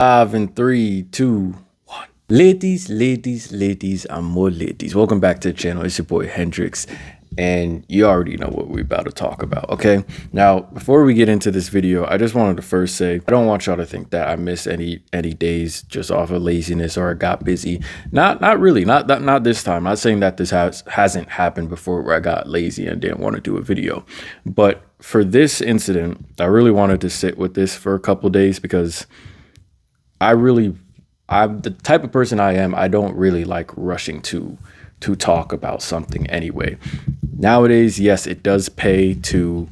Five and three, two, one. Ladies, and more ladies. Welcome back to the channel. It's your boy Hendrix, and you already know what we're about to talk about. Okay. Now, before we get into this video, I just wanted to first say I don't want y'all to think that I missed any days just off of laziness or I got busy. Not really. Not this time. Not saying that this hasn't happened before where I got lazy and didn't want to do a video, but for this incident, I really wanted to sit with this for a couple days because I'm the type of person I am. I don't really like rushing to talk about something anyway. Nowadays, yes, it does pay to,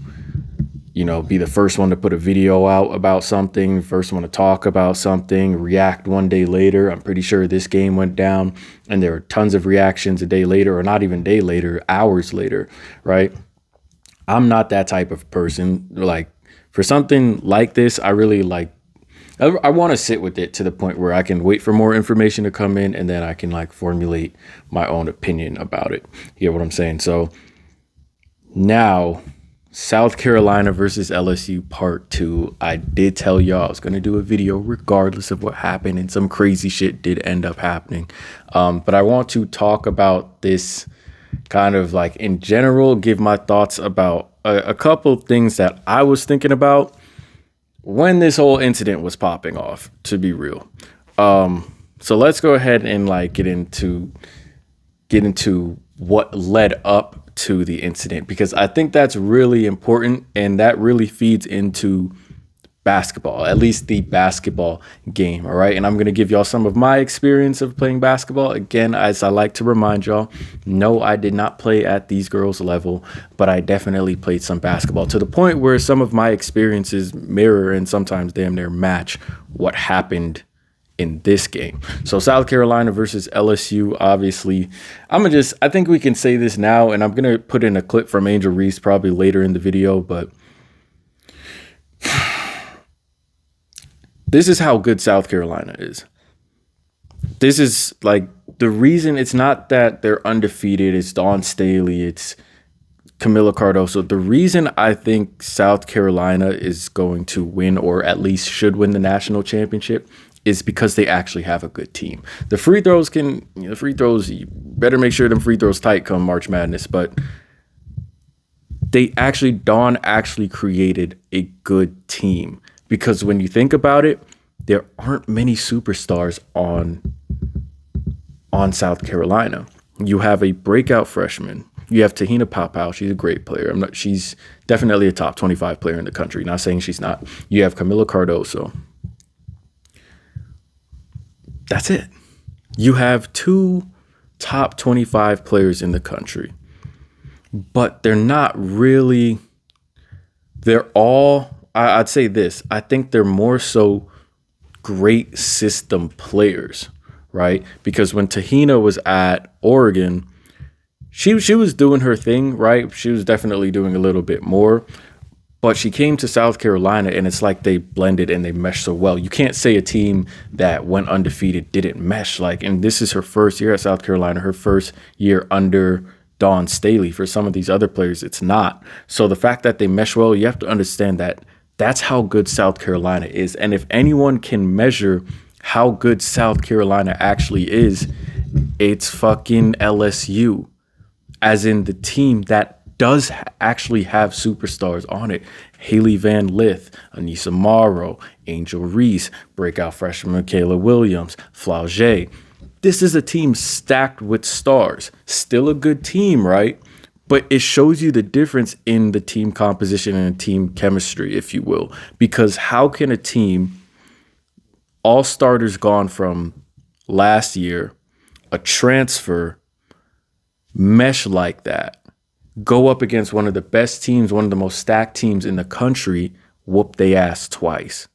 be the first one to put a video out about something, first one to talk about something, react one day later. I'm pretty sure this game went down and there were tons of reactions a day later, or not even a day later, hours later, right? I'm not that type of person. Like, for something like this, I want to sit with it to the point where I can wait for more information to come in and then I can formulate my own opinion about it. You get what I'm saying? So now, South Carolina versus LSU part 2. I did tell y'all I was going to do a video regardless of what happened, and some crazy shit did end up happening. But I want to talk about this kind of in general, give my thoughts about a couple things that I was thinking about when this whole incident was popping off, to be real. So let's go ahead and get into what led up to the incident, because I think that's really important and that really feeds into basketball, at least the basketball game. All right. And I'm going to give y'all some of my experience of playing basketball. Again, as I like to remind y'all, no, I did not play at these girls' level, but I definitely played some basketball to the point where some of my experiences mirror and sometimes damn near match what happened in this game. So South Carolina versus LSU, obviously, I think we can say this now, and I'm going to put in a clip from Angel Reese probably later in the video, but this is how good South Carolina is. This is the reason. It's not that they're undefeated. It's Dawn Staley. It's Camila Cardoso. The reason I think South Carolina is going to win, or at least should win, the national championship is because they actually have a good team. The free throws you better make sure them free throws tight come March Madness, but Dawn actually created a good team. Because when you think about it, there aren't many superstars on South Carolina. You have a breakout freshman. You have Tahina Papau. She's a great player. She's definitely a top 25 player in the country. Not saying she's not. You have Camila Cardoso. That's it. You have 2 top 25 players in the country. But they're not really. They're all. I'd say this. I think they're more so great system players, right? Because when Tahina was at Oregon, she was doing her thing, right? She was definitely doing a little bit more. But she came to South Carolina, and it's like they blended and they meshed so well. You can't say a team that went undefeated didn't mesh. And this is her first year at South Carolina, her first year under Dawn Staley. For some of these other players, it's not. So the fact that they mesh well, you have to understand that that's how good South Carolina is. And if anyone can measure how good South Carolina actually is, it's fucking LSU, as in the team that does actually have superstars on it. Haley Van Lith, Anissa Morrow, Angel Reese, breakout freshman Michaela Williams, Flauget. This is a team stacked with stars. Still a good team, right? But it shows you the difference in the team composition and team chemistry, if you will. Because how can a team, all starters gone from last year, a transfer, mesh like that, go up against one of the best teams, one of the most stacked teams in the country, whoop they ass twice?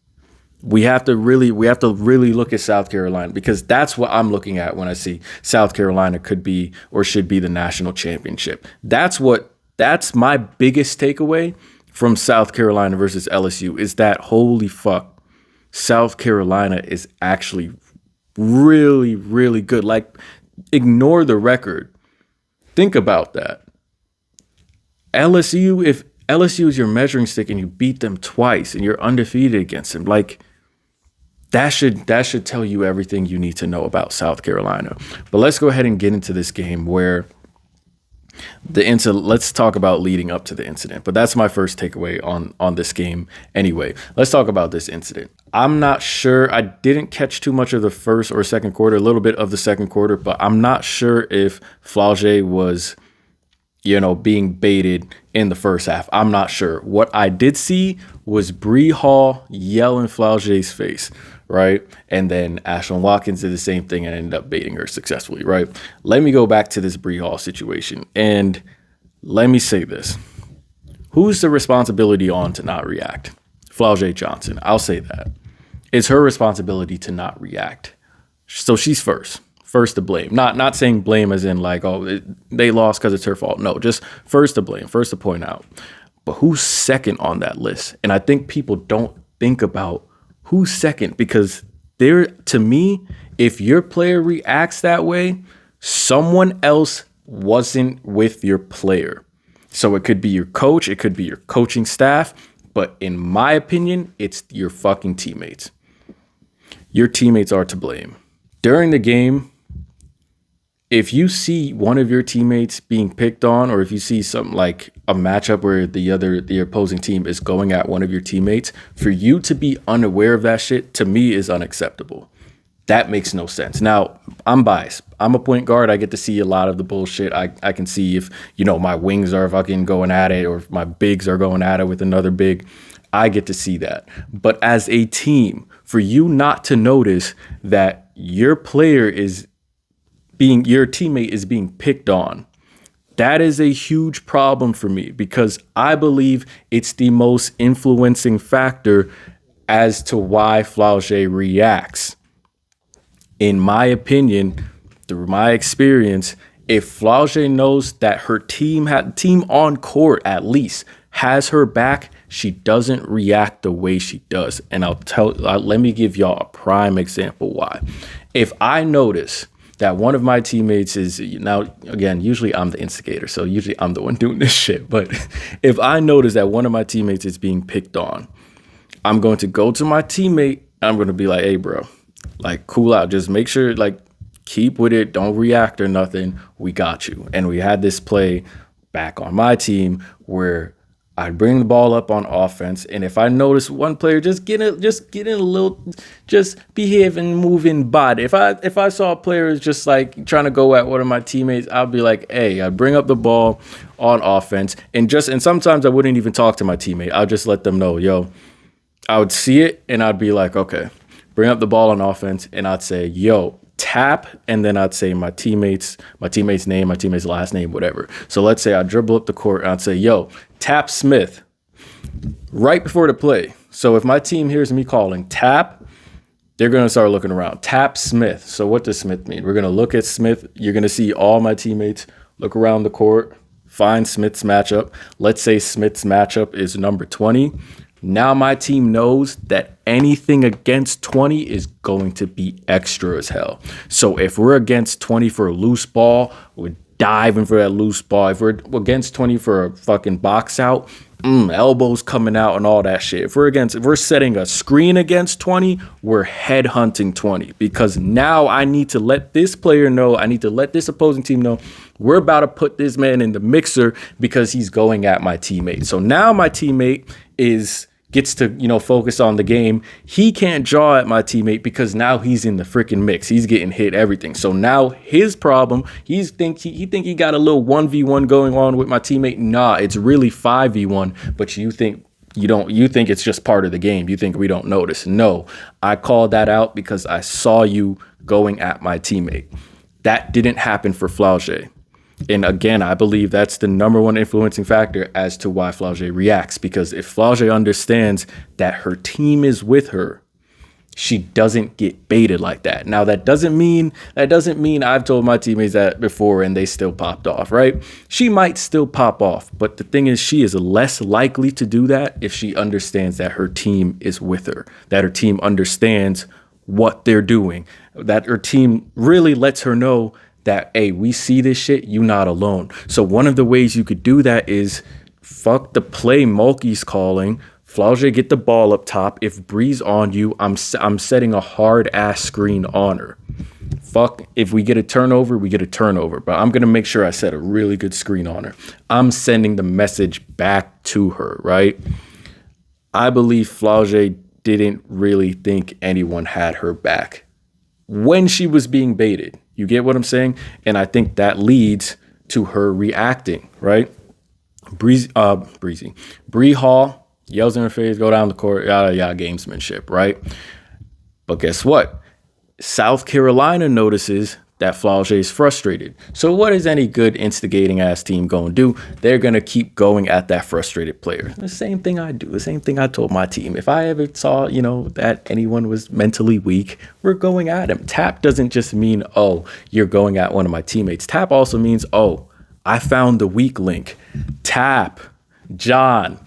We have to really look at South Carolina, because that's what I'm looking at when I see South Carolina could be or should be the national championship. That's my biggest takeaway from South Carolina versus LSU, is that holy fuck, South Carolina is actually really, really good. Ignore the record. Think about that. LSU, if LSU is your measuring stick and you beat them twice and you're undefeated against them, That should tell you everything you need to know about South Carolina. But let's go ahead and get into this game where let's talk about leading up to the incident. But that's my first takeaway on this game anyway. Let's talk about this incident. I'm not sure. I didn't catch too much of the first or second quarter, a little bit of the second quarter, but I'm not sure if Flau'jae was, being baited in the first half. I'm not sure. What I did see was Bree Hall yell in Flau'jae's face, right? And then Ashlyn Watkins did the same thing and ended up baiting her successfully, right? Let me go back to this Bree Hall situation. And let me say this. Who's the responsibility on to not react? Flau'jae Johnson. I'll say that. It's her responsibility to not react. So she's first to blame. Not saying blame as in like, they lost because it's her fault. No, just first to blame, first to point out. But who's second on that list? And I think people don't think about who's second, because to me, if your player reacts that way, someone else wasn't with your player. So it could be your coach, it could be your coaching staff, but in my opinion, it's your fucking teammates. Your teammates are to blame. During the game, if you see one of your teammates being picked on, or if you see something like a matchup where the opposing team is going at one of your teammates, for you to be unaware of that shit, to me, is unacceptable. That makes no sense. Now, I'm biased. I'm a point guard. I get to see a lot of the bullshit. I can see if, my wings are fucking going at it, or if my bigs are going at it with another big. I get to see that. But as a team, for you not to notice that your teammate is being picked on, that is a huge problem for me, because I believe it's the most influencing factor as to why Flau'jae reacts. In my opinion, through my experience, if Flau'jae knows that her team on court at least has her back, she doesn't react the way she does. And let me give y'all a prime example why. If I notice that one of my teammates is, now again, usually I'm the instigator, so usually I'm the one doing this shit. But if I notice that one of my teammates is being picked on, I'm going to go to my teammate and I'm going to be like, hey, bro, like, cool out. Just make sure, like, keep with it. Don't react or nothing. We got you. And we had this play back on my team where I'd bring the ball up on offense, and if I notice one player just behaving, moving body, if I saw a player just like trying to go at one of my teammates, I'd be like, hey, I'd bring up the ball on offense, and sometimes I wouldn't even talk to my teammate. I'd just let them know, I would see it, and I'd be like, okay, bring up the ball on offense, and I'd say, tap, and then I'd say my teammate's name, my teammate's last name, whatever. So let's say I dribble up the court and I'd say, tap Smith right before the play. So if my team hears me calling tap, they're going to start looking around. Tap Smith. So what does Smith mean? We're going to look at Smith. You're going to see all my teammates look around the court, find Smith's matchup. Let's say Smith's matchup is number 20. Now my team knows that anything against 20 is going to be extra as hell. So if we're against 20 for a loose ball, we're diving for that loose ball. If we're against 20 for a fucking box out, elbows coming out and all that shit. If we're setting a screen against 20, we're headhunting 20, because now I need to let this player know, I need to let this opposing team know we're about to put this man in the mixer because he's going at my teammate. So now my teammate gets to, focus on the game. He can't draw at my teammate because now he's in the freaking mix. He's getting hit everything. So now his problem, he think he got a little 1v1 going on with my teammate. Nah, it's really 5v1, but you think it's just part of the game. You think we don't notice. No, I called that out because I saw you going at my teammate. That didn't happen for Flau'jae. And again, I believe that's the number one influencing factor as to why Flau'jae reacts, because if Flau'jae understands that her team is with her, she doesn't get baited like that. Now, that doesn't mean I've told my teammates that before and they still popped off, right? She might still pop off, but the thing is, she is less likely to do that if she understands that her team is with her, that her team understands what they're doing, that her team really lets her know that, hey, we see this shit, you not alone. So one of the ways you could do that is fuck the play Mulkey's calling, Flau'jae, get the ball up top. If Bree's on you, I'm setting a hard ass screen on her. Fuck, if we get a turnover, we get a turnover. But I'm going to make sure I set a really good screen on her. I'm sending the message back to her, right? I believe Flau'jae didn't really think anyone had her back when she was being baited. You get what I'm saying? And I think that leads to her reacting, right? Bree Hall yells in her face, go down the court, yada, yada, gamesmanship, right? But guess what? South Carolina notices that Flau'jae is frustrated. So what is any good instigating ass team going to do? They're going to keep going at that frustrated player. The same thing I do. The same thing I told my team. If I ever saw, that anyone was mentally weak, we're going at him. Tap doesn't just mean, oh, you're going at one of my teammates. Tap also means, oh, I found the weak link. Tap, John,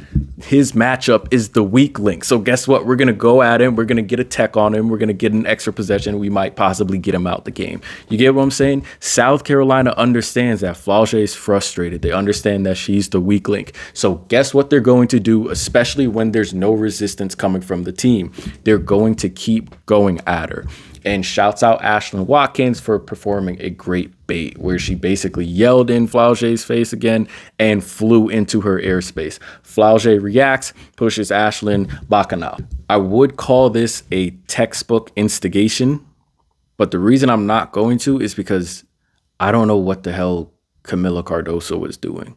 his matchup is the weak link. So guess what? We're going to go at him. We're going to get a tech on him. We're going to get an extra possession. We might possibly get him out the game. You get what I'm saying? South Carolina understands that Flau'jae is frustrated. They understand that she's the weak link. So guess what they're going to do, especially when there's no resistance coming from the team? They're going to keep going at her. And shouts out Ashlyn Watkins for performing a great bait where she basically yelled in Flau'jae's face again and flew into her airspace. Flau'jae reacts, pushes Ashlyn Bacchanal. I would call this a textbook instigation, but the reason I'm not going to is because I don't know what the hell Camila Cardoso was doing.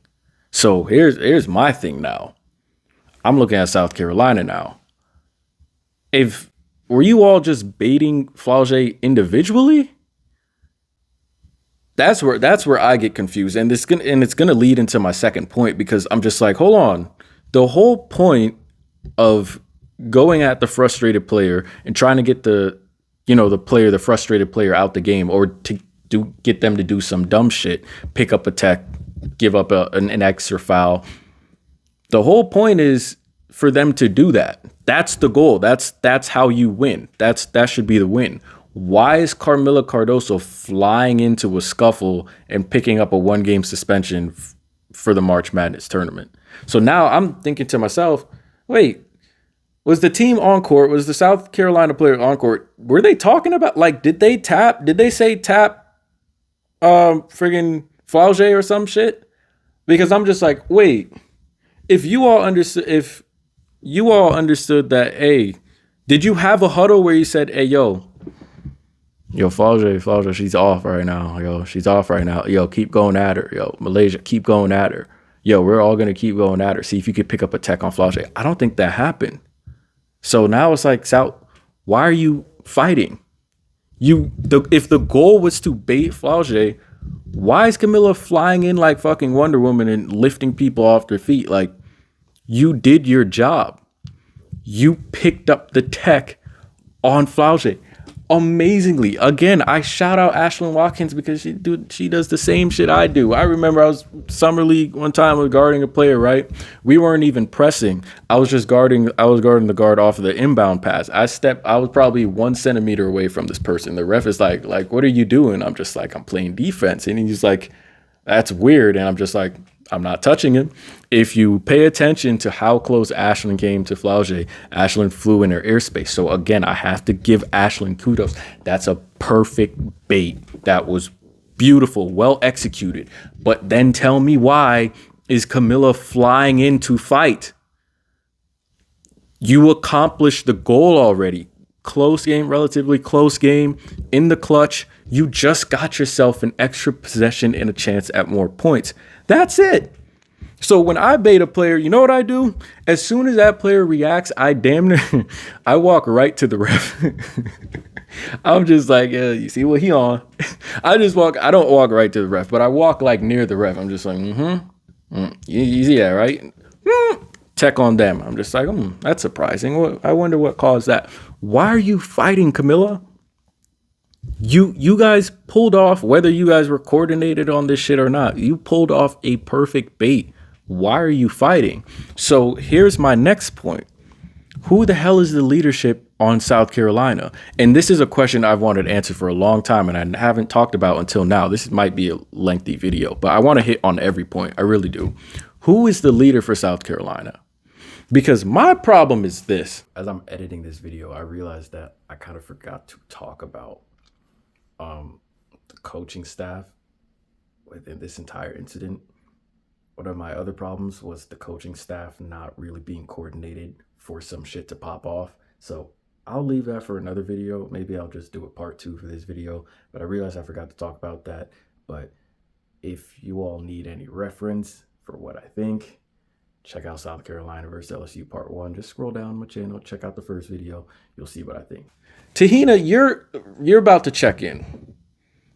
So here's my thing now. I'm looking at South Carolina now. Were you all just baiting Flau'jae individually? That's where I get confused, and it's gonna lead into my second point, because I'm just like, hold on. The whole point of going at the frustrated player and trying to get the frustrated player out the game, or to get them to do some dumb shit, pick up a tech, give up an extra foul. The whole point is for them to do that. That's the goal. That's how you win. That should be the win. Why is Camila Cardoso flying into a scuffle and picking up a 1-game suspension for the March Madness tournament? So now I'm thinking to myself, wait, was the team on court? Was the South Carolina player on court? Were they talking about, did they say tap friggin' Flau'jae or some shit? Because I'm just like, wait, if you all understood that, hey, did you have a huddle where you said, hey, yo, Flau'jae, she's off right now. Yo, she's off right now. Yo, keep going at her. Yo, Malaysia, keep going at her. Yo, we're all going to keep going at her. See if you could pick up a tech on Flau'jae. I don't think that happened. So now it's like, South, why are you fighting? If the goal was to bait Flau'jae, why is Camila flying in like fucking Wonder Woman and lifting people off their feet? Like, you did your job. You picked up the tech on Flau'jae amazingly. Again, I shout out Ashlyn Watkins because she does the same shit I do. I remember I was summer league one time guarding a player, right? We weren't even pressing. I was guarding the guard off of the inbound pass. I was probably 1 centimeter away from this person. The ref is like, what are you doing? I'm just like, I'm playing defense. And he's like, that's weird. And I'm just like, I'm not touching him. If you pay attention to how close Ashlyn came to Flau'jae, Ashlyn flew in her airspace. So again, I have to give Ashlyn kudos. That's a perfect bait. That was beautiful, well executed. But then tell me, why is Camila flying in to fight? You accomplished the goal already. Close game, relatively close game. In the clutch, you just got yourself an extra possession and a chance at more points. That's it. So when I bait a player, you know what I do? As soon as that player reacts, I walk right to the ref. I'm just like, yeah, you see what he on? I don't walk right to the ref, but I walk like near the ref. I'm just like, you see that, right? Tech on them. I'm just like, that's surprising. I wonder what caused that. Why are you fighting, Camila? You guys pulled off, whether you guys were coordinated on this shit or not, you pulled off a perfect bait. Why are you fighting? So here's my next point. Who the hell is the leadership on South Carolina? And this is a question I've wanted to answer for a long time, and I haven't talked about until now. This might be a lengthy video, but I want to hit on every point. I really do. Who is the leader for South Carolina? Because my problem is this. As I'm editing this video, I realized that I kind of forgot to talk about the coaching staff within this entire incident. One of my other problems was the coaching staff not really being coordinated for some shit to pop off. So I'll leave that for another video. Maybe I'll just do a part 2 for this video, but I realized I forgot to talk about that. But if you all need any reference for what I think, check out South Carolina versus LSU part 1. Just scroll down my channel, check out the first video. You'll see what I think. Tahina, you're about to check in,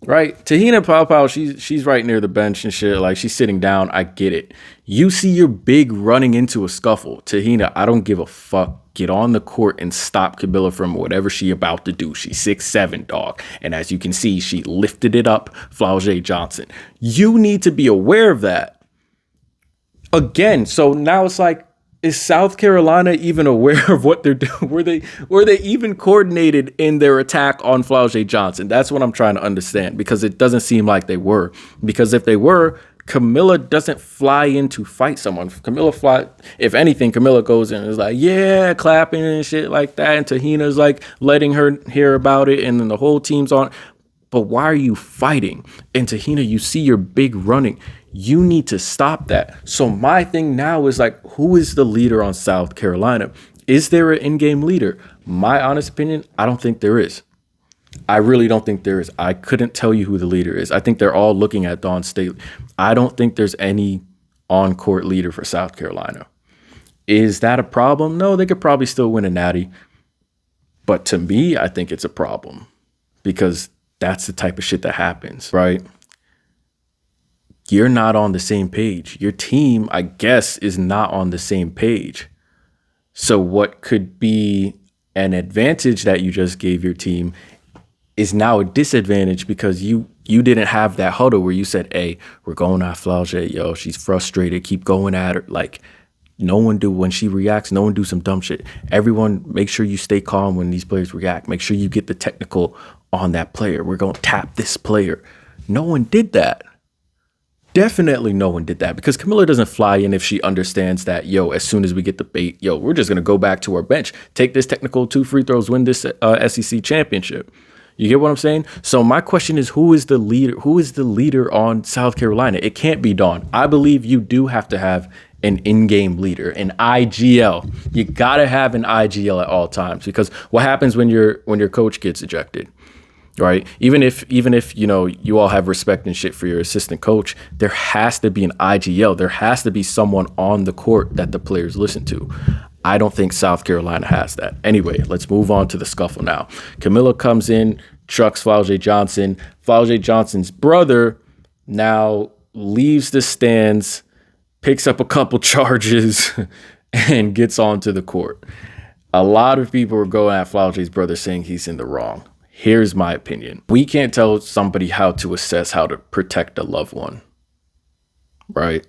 right? Tahina Paopao, she's right near the bench and shit. Like, she's sitting down. I get it. You see your big running into a scuffle. Tahina, I don't give a fuck. Get on the court and stop Camilla from whatever she about to do. She's 6'7", dog. And as you can see, she lifted it up, Flau'jae Johnson. You need to be aware of that. Again, so now it's like, is South Carolina even aware of what they're doing? Were they even coordinated in their attack on Flau'jae Johnson? That's what I'm trying to understand, because it doesn't seem like they were. Because if they were, Camilla doesn't fly in to fight someone. If anything, Camilla goes in and is like, yeah, clapping and shit like that. And Tahina's like letting her hear about it. And then the whole team's on. But why are you fighting? And Tahina, you see your big running. You need to stop that. So my thing now is like, who is the leader on South Carolina? Is there an in-game leader? My honest opinion, I don't think there is. I really don't think there is. I couldn't tell you who the leader is. I think they're all looking at Dawn Staley. I don't think there's any on-court leader for South Carolina. Is that a problem? No, they could probably still win a natty. But to me, I think it's a problem, because that's the type of shit that happens, right? You're not on the same page. Your team, I guess, is not on the same page. So what could be an advantage that you just gave your team is now a disadvantage, because you didn't have that huddle where you said, hey, we're going at Flau'jae, yo, she's frustrated, keep going at her. Like, no one do, when she reacts, no one do some dumb shit. Everyone, make sure you stay calm when these players react. Make sure you get the technical on that player. We're going to tap this player. No one did that. Definitely no one did that, because Camilla doesn't fly in if she understands that, yo, as soon as we get the bait, yo, we're just going to go back to our bench, take this technical 2 free throws, win this SEC championship. You get what I'm saying? So my question is, who is the leader? Who is the leader on South Carolina? It can't be Dawn. I believe you do have to have an in-game leader, an IGL. You got to have an IGL at all times, because what happens when your coach gets ejected? Right? Even if, you know, you all have respect and shit for your assistant coach, there has to be an IGL. There has to be someone on the court that the players listen to. I don't think South Carolina has that. Anyway, let's move on to the scuffle now. Camilla comes in, trucks Flau'jae Johnson. Flau'jae Johnson's brother now leaves the stands, picks up a couple charges, and gets onto the court. A lot of people are going at Flau'jae's brother, saying he's in the wrong. Here's my opinion. We can't tell somebody how to assess how to protect a loved one, right?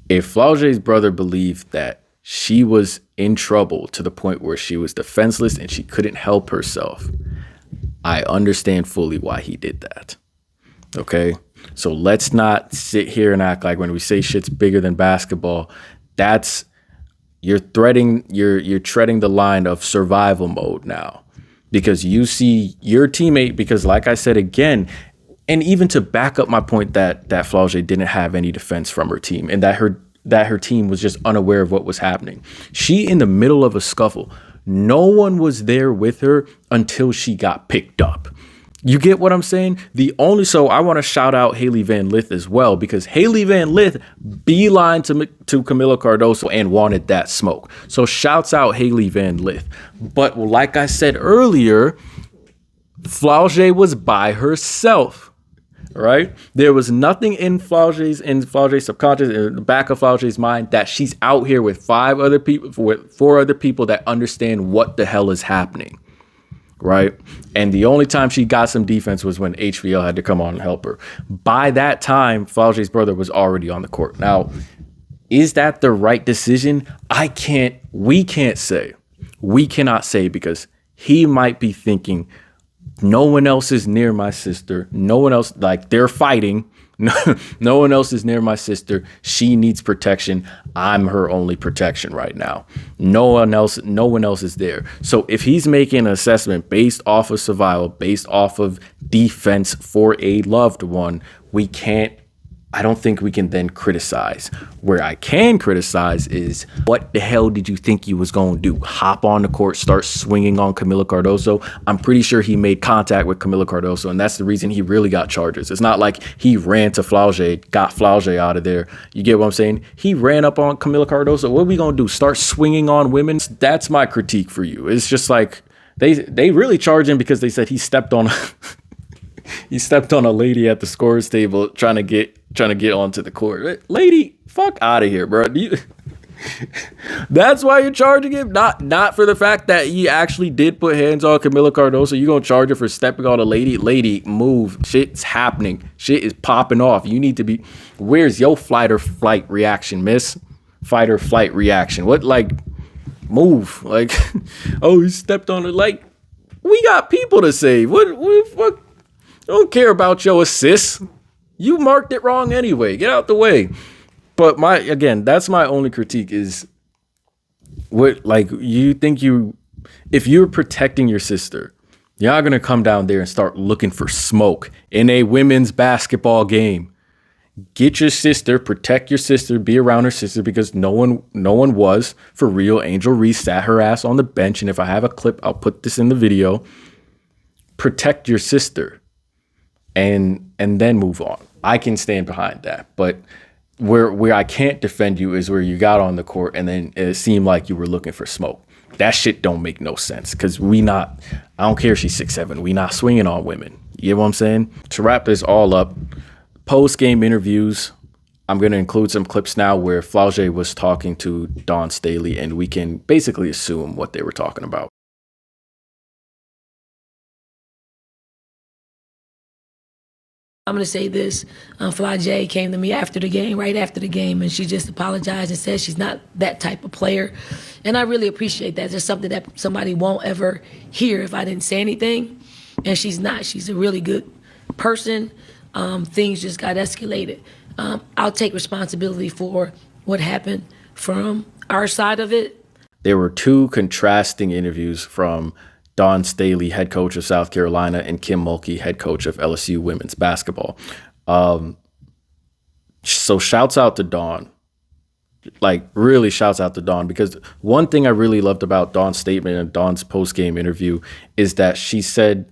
If Flau'jae's brother believed that she was in trouble to the point where she was defenseless and she couldn't help herself, I understand fully why he did that. Okay? So let's not sit here and act like when we say shit's bigger than basketball, that's you're treading the line of survival mode now. Because you see your teammate, because like I said again, and even to back up my point that Flau'jae didn't have any defense from her team, and that her team was just unaware of what was happening. She in the middle of a scuffle. No one was there with her until she got picked up. You get what I'm saying? So I want to shout out Haley Van Lith as well, because Haley Van Lith beelined to Camila Cardoso and wanted that smoke. So shouts out Haley Van Lith. But like I said earlier, Flau'jae was by herself, right? There was nothing in Flau'jae's subconscious, in the back of Flau'jae's mind, that she's out here with 4 other people that understand what the hell is happening. Right. And the only time she got some defense was when HVL had to come on and help her. By that time, Flau'jae's brother was already on the court. Now, is that the right decision? We cannot say, because he might be thinking No one else is near my sister. No one else, like, they're fighting. No one else is near my sister. She needs protection. I'm her only protection right now. No one else is there. So if he's making an assessment based off of survival, based off of defense for a loved one, I don't think we can then criticize. Where I can criticize is, what the hell did you think you was going to do? Hop on the court, start swinging on Camila Cardoso? I'm pretty sure he made contact with Camila Cardoso, and that's the reason he really got charges. It's not like he ran to Flaugier, got Flaugier out of there. You get what I'm saying? He ran up on Camila Cardoso. What are we going to do? Start swinging on women? That's my critique for you. It's just like, they really charge him because they said he stepped on he stepped on a lady at the scorer's table trying to get onto the court. Lady, fuck out of here, bro. That's why you're charging him? Not for the fact that he actually did put hands on Camila Cardoso. You gonna charge her for stepping on a lady? Lady, move. Shit's happening. Shit is popping off. You need to be... Where's your fight or flight reaction, miss? Fight or flight reaction. What, like, move. Like, oh, he stepped on it. Like, we got people to save. What fuck? I don't care about your assists. You marked it wrong anyway. Get out the way. But that's my only critique is, what, like, you think if you're protecting your sister, you're not going to come down there and start looking for smoke in a women's basketball game. Get your sister, protect your sister, be around her sister, because no one was for real. Angel Reese sat her ass on the bench. And if I have a clip, I'll put this in the video. Protect your sister. And then move on. I can stand behind that. But where I can't defend you is where you got on the court and then it seemed like you were looking for smoke. That shit don't make no sense, because I don't care if she's 6'7", we not swinging on women. You get what I'm saying? To wrap this all up, post-game interviews, I'm going to include some clips now where Flaugier was talking to Dawn Staley, and we can basically assume what they were talking about. I'm going to say this. Flaugier came to me right after the game, and she just apologized and said she's not that type of player. And I really appreciate that. It's something that somebody won't ever hear if I didn't say anything. And she's not. She's a really good person. Things just got escalated. I'll take responsibility for what happened from our side of it. There were two contrasting interviews from Dawn Staley, head coach of South Carolina, and Kim Mulkey, head coach of LSU women's basketball. So shouts out to Dawn. Like, really shouts out to Dawn, because one thing I really loved about Dawn's statement and Dawn's post-game interview is that she said,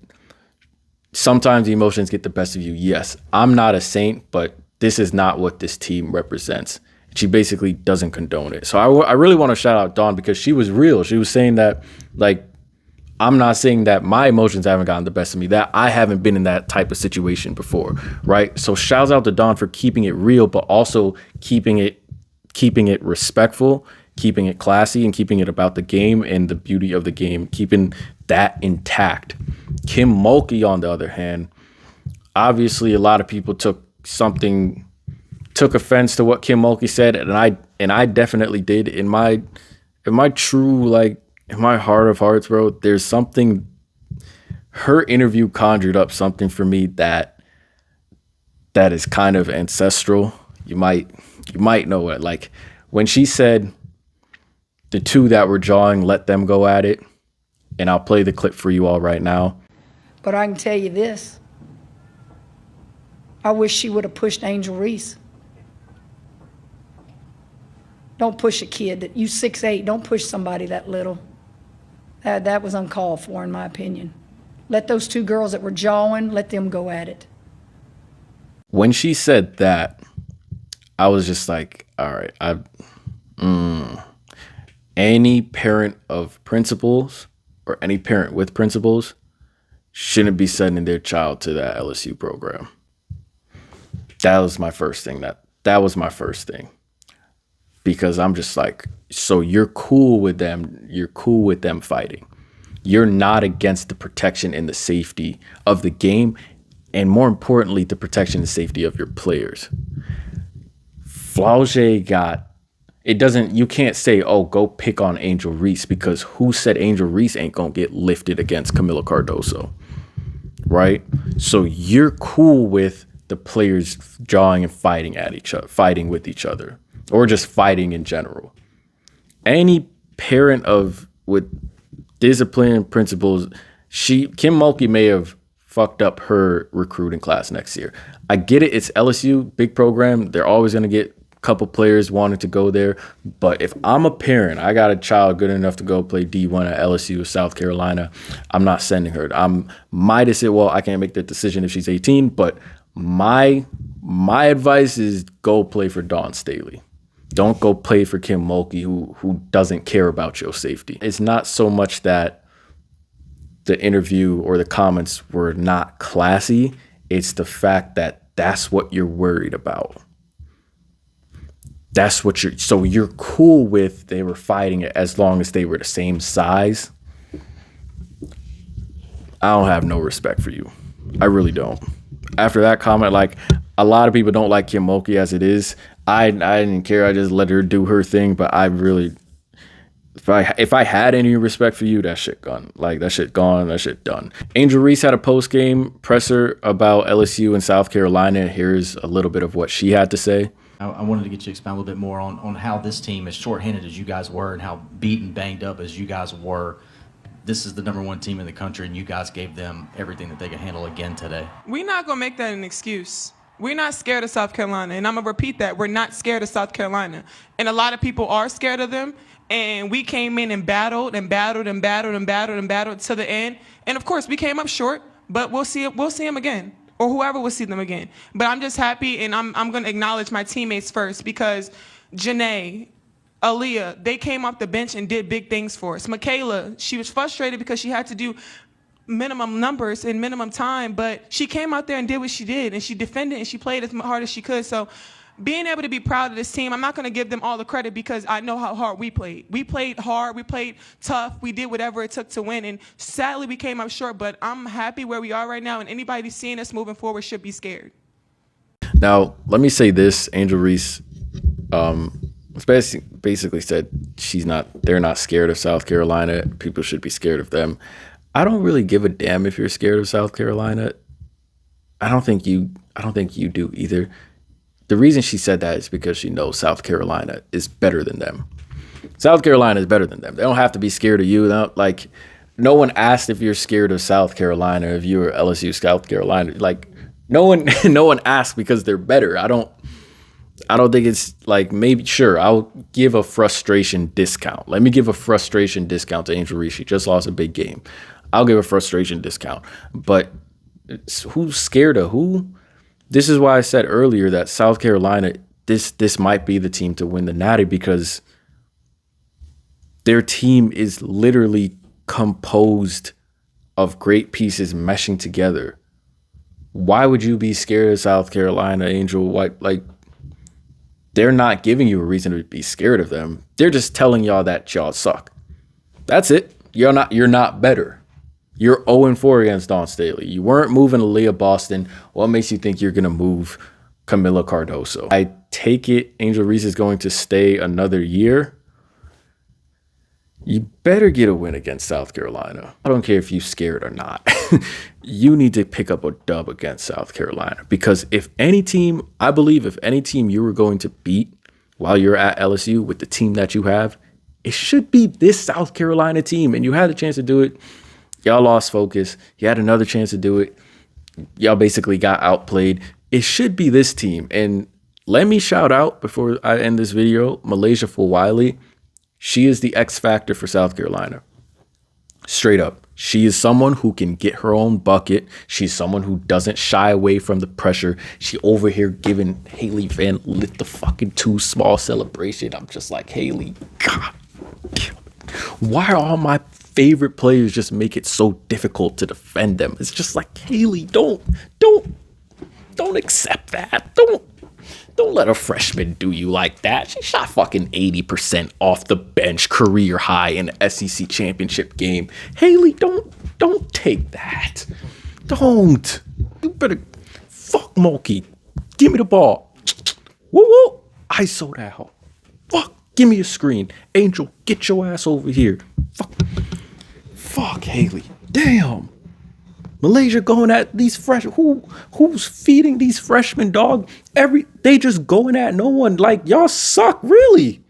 sometimes the emotions get the best of you. Yes, I'm not a saint, but this is not what this team represents. She basically doesn't condone it. So I really want to shout out Dawn, because she was real. She was saying that, like, I'm not saying that my emotions haven't gotten the best of me, that I haven't been in that type of situation before, right? So shouts out to Dawn for keeping it real, but also keeping it respectful, keeping it classy, and keeping it about the game and the beauty of the game, keeping that intact. Kim Mulkey, on the other hand, obviously a lot of people took offense to what Kim Mulkey said, and I definitely did. In my true, like, in my heart of hearts, bro, there's something, her interview conjured up something for me that is kind of ancestral. You might know it. Like, when she said the two that were jawing, let them go at it, and I'll play the clip for you all right now. But I can tell you this. I wish she would have pushed Angel Reese. Don't push a kid. You 6'8", don't push somebody that little. That was uncalled for, in my opinion. Let those two girls that were jawing, let them go at it. When she said that, I was just like, all right, any parent of principals or any parent with principals shouldn't be sending their child to that LSU program. That was my first thing. That was my first thing. Because I'm just like, so you're cool with them. You're cool with them fighting. You're not against the protection and the safety of the game, and more importantly, the protection and safety of your players. Flaugier you can't say, oh, go pick on Angel Reese, because who said Angel Reese ain't gonna get lifted against Camila Cardoso? right? So you're cool with the players jawing and fighting at each other, fighting with each other, or just fighting in general. Any parent with discipline and principles, Kim Mulkey may have fucked up her recruiting class next year. I get it. It's LSU, big program. They're always going to get a couple players wanting to go there. But if I'm a parent, I got a child good enough to go play D1 at LSU or South Carolina, I'm not sending her. I might have said, well, I can't make that decision if she's 18, but my advice is go play for Dawn Staley. Don't go play for Kim Mulkey, who doesn't care about your safety. It's not so much that the interview or the comments were not classy. It's the fact that that's what you're worried about. That's what so you're cool with they were fighting it as long as they were the same size. I don't have no respect for you. I really don't. After that comment, like, a lot of people don't like Kim Mulkey as it is. I didn't care. I just let her do her thing. But I really, if I had any respect for you, that shit gone. Like, that shit gone. That shit done. Angel Reese had a post-game presser about LSU and South Carolina. Here's a little bit of what she had to say. I wanted to get you to expound a little bit more on how this team, as shorthanded as you guys were and how beaten, banged up as you guys were, this is the #1 team in the country, and you guys gave them everything that they could handle again today. We're not going to make that an excuse. We're not scared of South Carolina, and I'm going to repeat that. We're not scared of South Carolina. And a lot of people are scared of them, and we came in and battled and battled and battled and battled and battled to the end. And, of course, we came up short, but we'll see them again, or whoever will see them again. But I'm just happy, and I'm going to acknowledge my teammates first, because Janae, Aaliyah, they came off the bench and did big things for us. Michaela, she was frustrated because she had to do minimum numbers in minimum time, but she came out there and did what she did, and she defended and she played as hard as she could. So being able to be proud of this team, I'm not going to give them all the credit because I know how hard we played. We played hard. We played tough. We did whatever it took to win, and sadly we came up short, but I'm happy where we are right now, and anybody seeing us moving forward should be scared. Now, let me say this. Angel Reese basically said they're not scared of South Carolina. People should be scared of them. I don't really give a damn if you're scared of South Carolina. I don't think you do either. The reason she said that is because she knows South Carolina is better than them. South Carolina is better than them. They don't have to be scared of you. No one asked if you're scared of South Carolina, if you were LSU, South Carolina. Like, no one asked because they're better. I don't think it's like, maybe, sure, I'll give a frustration discount. Let me give a frustration discount to Angel Reese. She just lost a big game. I'll give a frustration discount. But who's scared of who? This is why I said earlier that South Carolina, this might be the team to win the Natty, because their team is literally composed of great pieces meshing together. Why would you be scared of South Carolina, Angel? Like, they're not giving you a reason to be scared of them. They're just telling y'all that y'all suck. That's it. You're not better. You're 0-4 against Dawn Staley. You weren't moving Aaliyah Boston. What makes you think you're going to move Camila Cardoso? I take it Angel Reese is going to stay another year. You better get a win against South Carolina. I don't care if you're scared or not. You need to pick up a dub against South Carolina, because if any team you were going to beat while you're at LSU with the team that you have, it should be this South Carolina team. And you had a chance to do it. Y'all lost focus. You had another chance to do it. Y'all basically got outplayed. It should be this team. And let me shout out, before I end this video, Malaysia Fulwiley. She is the X factor for South Carolina. Straight up. She is someone who can get her own bucket. She's someone who doesn't shy away from the pressure. She over here giving Haley Van Lith the fucking too small celebration. I'm just like, Haley, God, why are all my favorite players just make it so difficult to defend them? It's just like, Haley, don't accept that. Don't let a freshman do you like that. She shot fucking 80% off the bench, career high in the SEC championship game. Haley, don't take that. Don't. You better fuck Mulkey. Give me the ball. Woo woo. ISO that hoe. Fuck. Give me a screen. Angel, get your ass over here. Fuck Haley. Damn. Malaysia going at these who's feeding these freshmen, dog? They just going at no one. Like, y'all suck, really.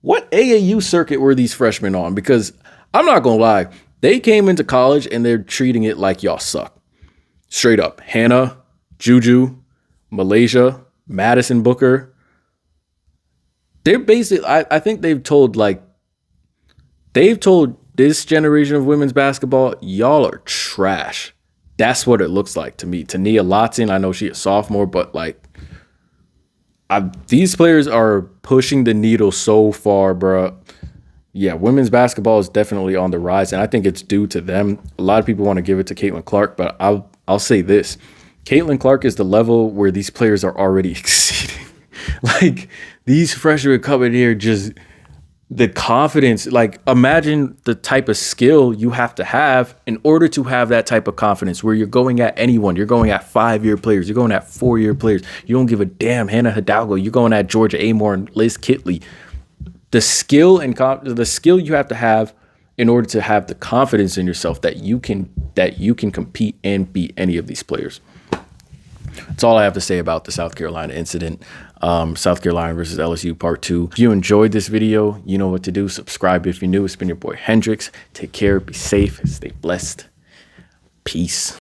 What AAU circuit were these freshmen on? Because I'm not gonna lie, they came into college and they're treating it like y'all suck. Straight up. Hannah, Juju, Malaysia, Madison Booker. They're basically, I think they've told this generation of women's basketball, y'all are trash. That's what it looks like to me. Tania Lotson, I know she's a sophomore, but like, these players are pushing the needle so far, bro. Yeah, women's basketball is definitely on the rise, and I think it's due to them. A lot of people want to give it to Caitlin Clark, but I'll say this. Caitlin Clark is the level where these players are already exceeding. Like, these freshmen coming here, just the confidence. Like, imagine the type of skill you have to have in order to have that type of confidence where you're going at anyone. You're going at 5-year players. You're going at 4-year players. You don't give a damn. Hannah Hidalgo. You're going at Georgia Amore and Liz Kitley. The skill you have to have in order to have the confidence in yourself that you can compete and beat any of these players. That's all I have to say about the South Carolina incident. South Carolina versus LSU part 2. If you enjoyed this video, you know what to do. Subscribe if you're new. It's been your boy Hendrix. Take care. Be safe. Stay blessed. Peace.